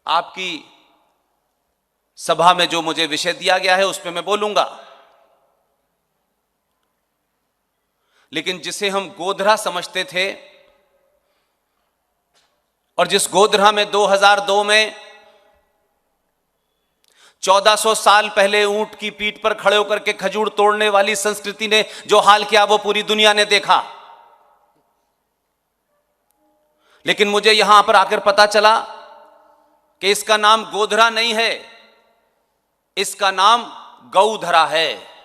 आपकी सभा में जो मुझे विषय दिया गया है उस पर मैं बोलूंगा, लेकिन जिसे हम गोधरा समझते थे और जिस गोधरा में 2002 में 1400 साल पहले ऊंट की पीठ पर खड़े होकर के खजूर तोड़ने वाली संस्कृति ने जो हाल किया वो पूरी दुनिया ने देखा। लेकिन मुझे यहां पर आकर पता चला कि इसका नाम गोधरा नहीं है, इसका नाम गौधरा है।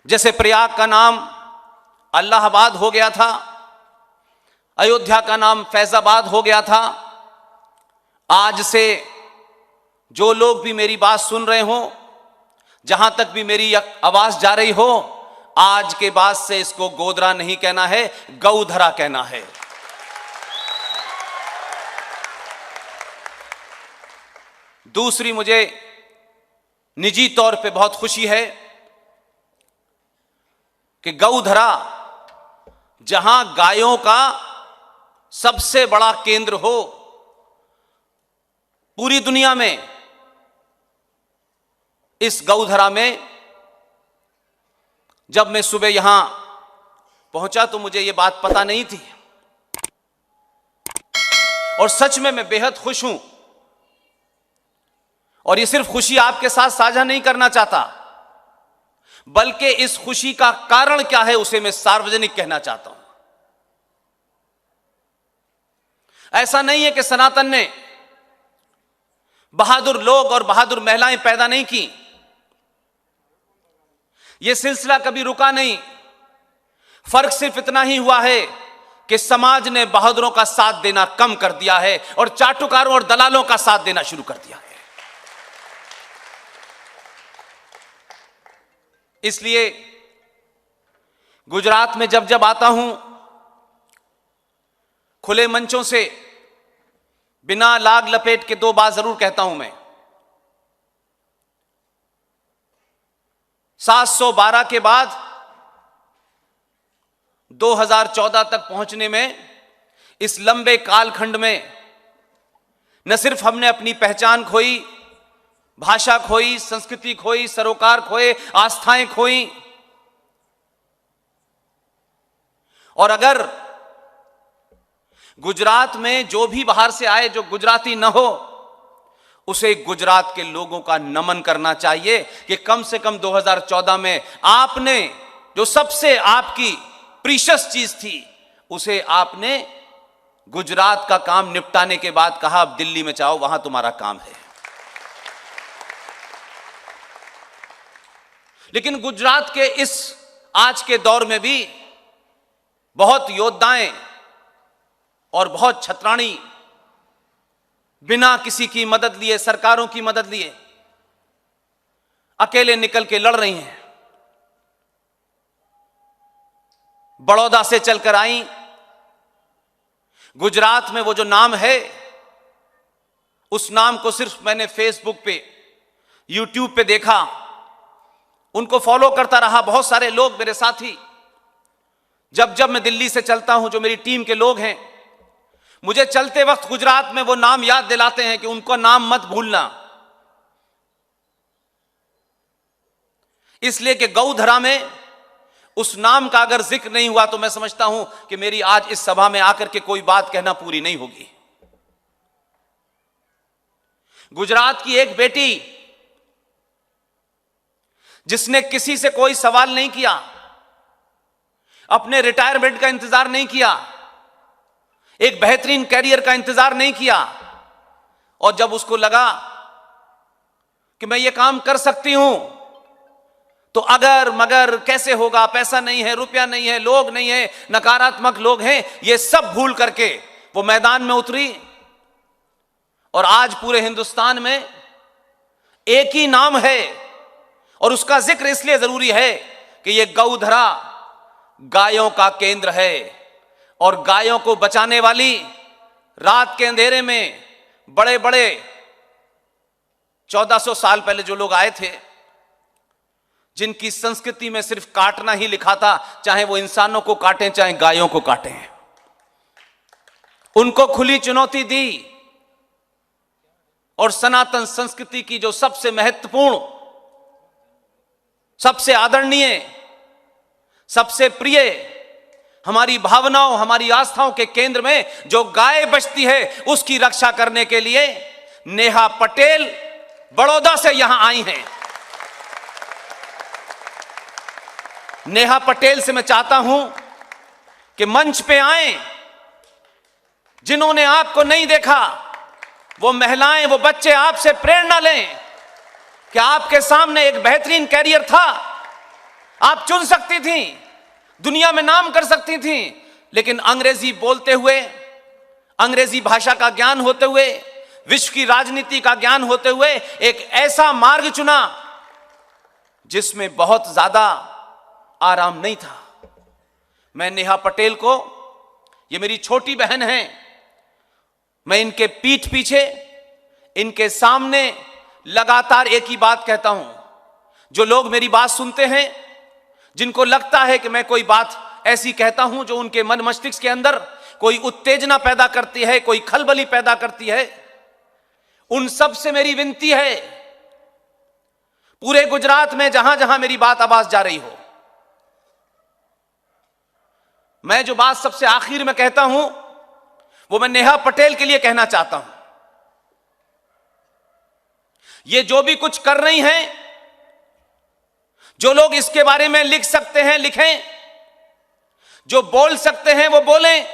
जैसे प्रयाग का नाम अल्लाहाबाद हो गया था, अयोध्या का नाम फैजाबाद हो गया था, आज से जो लोग भी मेरी बात सुन रहे हो, जहां तक भी मेरी आवाज जा रही हो, आज के बाद से इसको गोधरा नहीं कहना है, गौधरा कहना है। दूसरी, मुझे निजी तौर पे बहुत खुशी है कि गौधरा जहां गायों का सबसे बड़ा केंद्र हो पूरी दुनिया में, इस गौधरा में जब मैं सुबह यहां पहुंचा तो मुझे यह बात पता नहीं थी और सच में मैं बेहद खुश हूं। और ये सिर्फ खुशी आपके साथ साझा नहीं करना चाहता, बल्कि इस खुशी का कारण क्या है उसे मैं सार्वजनिक कहना चाहता हूं। ऐसा नहीं है कि सनातन ने बहादुर लोग और बहादुर महिलाएं पैदा नहीं की, यह सिलसिला कभी रुका नहीं। फर्क सिर्फ इतना ही हुआ है कि समाज ने बहादुरों का साथ देना कम कर दिया है और चाटुकारों और दलालों का साथ देना शुरू कर दिया है। इसलिए गुजरात में जब जब आता हूं, खुले मंचों से बिना लाग लपेट के दो बात जरूर कहता हूं मैं। 712 के बाद 2014 तक पहुंचने में, इस लंबे कालखंड में न सिर्फ हमने अपनी पहचान खोई, भाषा खोई, संस्कृति खोई, सरोकार खोए, आस्थाएं खोई, और अगर गुजरात में जो भी बाहर से आए जो गुजराती न हो, उसे गुजरात के लोगों का नमन करना चाहिए कि कम से कम 2014 में आपने जो सबसे आपकी प्रीशियस चीज थी उसे आपने गुजरात का काम निपटाने के बाद कहा अब दिल्ली में जाओ, वहां तुम्हारा काम है। लेकिन गुजरात के इस आज के दौर में भी बहुत योद्धाएं और बहुत छत्राणी बिना किसी की मदद लिए, सरकारों की मदद लिए अकेले निकल के लड़ रही हैं। बड़ौदा से चलकर आई। गुजरात में वो जो नाम है, उस नाम को सिर्फ मैंने फेसबुक पे, यूट्यूब पे देखा, उनको फॉलो करता रहा। बहुत सारे लोग मेरे साथी, जब जब मैं दिल्ली से चलता हूं, जो मेरी टीम के लोग हैं, मुझे चलते वक्त गुजरात में वो नाम याद दिलाते हैं कि उनको नाम मत भूलना। इसलिए कि गौधरा में उस नाम का अगर जिक्र नहीं हुआ तो मैं समझता हूं कि मेरी आज इस सभा में आकर के कोई बात कहना पूरी नहीं होगी। गुजरात की एक बेटी जिसने किसी से कोई सवाल नहीं किया, अपने रिटायरमेंट का इंतजार नहीं किया, एक बेहतरीन कैरियर का इंतजार नहीं किया, और जब उसको लगा कि मैं ये काम कर सकती हूं, तो अगर मगर कैसे होगा, पैसा नहीं है, रुपया नहीं है, लोग नहीं है, नकारात्मक लोग हैं, ये सब भूल करके वो मैदान में उतरी। और आज पूरे हिंदुस्तान में एक ही नाम है, और उसका जिक्र इसलिए जरूरी है कि ये गौधरा गायों का केंद्र है, और गायों को बचाने वाली, रात के अंधेरे में बड़े बड़े 1400 साल पहले जो लोग आए थे, जिनकी संस्कृति में सिर्फ काटना ही लिखा था, चाहे वो इंसानों को काटें चाहे गायों को काटें, उनको खुली चुनौती दी और सनातन संस्कृति की जो सबसे महत्वपूर्ण, सबसे आदरणीय, सबसे प्रिय, हमारी भावनाओं, हमारी आस्थाओं के केंद्र में जो गाय बचती है, उसकी रक्षा करने के लिए नेहा पटेल बड़ौदा से यहां आई हैं। नेहा पटेल से मैं चाहता हूं कि मंच पे आए, जिन्होंने आपको नहीं देखा, वो महिलाएं, वो बच्चे आपसे प्रेरणा लें कि आपके सामने एक बेहतरीन कैरियर था, आप चुन सकती थी, दुनिया में नाम कर सकती थी, लेकिन अंग्रेजी बोलते हुए, अंग्रेजी भाषा का ज्ञान होते हुए, विश्व की राजनीति का ज्ञान होते हुए एक ऐसा मार्ग चुना जिसमें बहुत ज्यादा आराम नहीं था। मैं नेहा पटेल को, ये मेरी छोटी बहन है, मैं इनके पीठ पीछे, इनके सामने लगातार एक ही बात कहता हूं। जो लोग मेरी बात सुनते हैं, जिनको लगता है कि मैं कोई बात ऐसी कहता हूं जो उनके मन मस्तिष्क के अंदर कोई उत्तेजना पैदा करती है, कोई खलबली पैदा करती है, उन सब से मेरी विनती है, पूरे गुजरात में जहां जहां मेरी बात आवाज जा रही हो, मैं जो बात सबसे आखिर में कहता हूं वो मैं नेहा पटेल के लिए कहना चाहता हूं। ये जो भी कुछ कर रही हैं, जो लोग इसके बारे में लिख सकते हैं लिखें, जो बोल सकते हैं वो बोलें,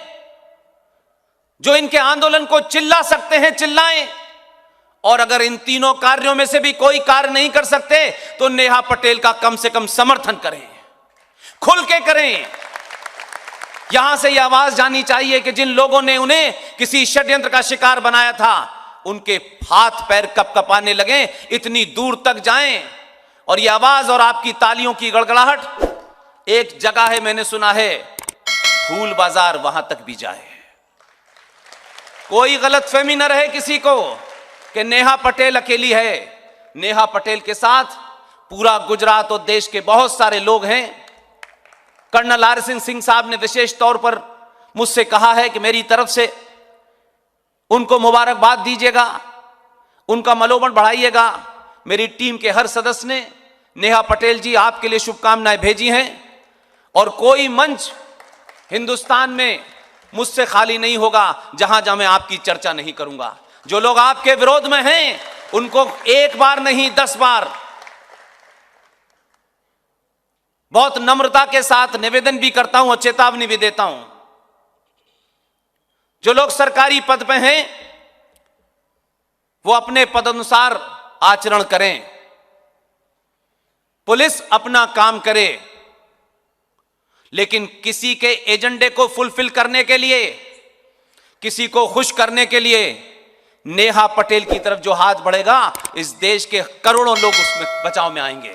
जो इनके आंदोलन को चिल्ला सकते हैं चिल्लाएं, और अगर इन तीनों कार्यों में से भी कोई कार्य नहीं कर सकते तो नेहा पटेल का कम से कम समर्थन करें, खुल के करें। यहां से यह आवाज जानी चाहिए कि जिन लोगों ने उन्हें किसी षड्यंत्र का शिकार बनाया था, उनके हाथ पैर कपकपाने लगे, इतनी दूर तक जाएं, और यह आवाज और आपकी तालियों की गड़गड़ाहट एक जगह है, मैंने सुना है, फूल बाजार, वहां तक भी जाए। कोई गलतफहमी न रहे किसी को कि नेहा पटेल अकेली है। नेहा पटेल के साथ पूरा गुजरात और देश के बहुत सारे लोग हैं। कर्नल आर सिंह साहब ने विशेष तौर पर मुझसे कहा है कि मेरी तरफ से उनको मुबारकबाद दीजिएगा, उनका मनोबल बढ़ाइएगा। मेरी टीम के हर सदस्य ने नेहा पटेल जी आपके लिए शुभकामनाएं भेजी हैं, और कोई मंच हिंदुस्तान में मुझसे खाली नहीं होगा जहां जहां मैं आपकी चर्चा नहीं करूंगा। जो लोग आपके विरोध में हैं उनको एक बार नहीं 10 बार बहुत नम्रता के साथ निवेदन भी करता हूं और चेतावनी भी देता हूं। जो लोग सरकारी पद पे हैं वो अपने पद अनुसार आचरण करें, पुलिस अपना काम करे, लेकिन किसी के एजेंडे को फुलफिल करने के लिए, किसी को खुश करने के लिए नेहा पटेल की तरफ जो हाथ बढ़ेगा, इस देश के करोड़ों लोग उसमें बचाव में आएंगे।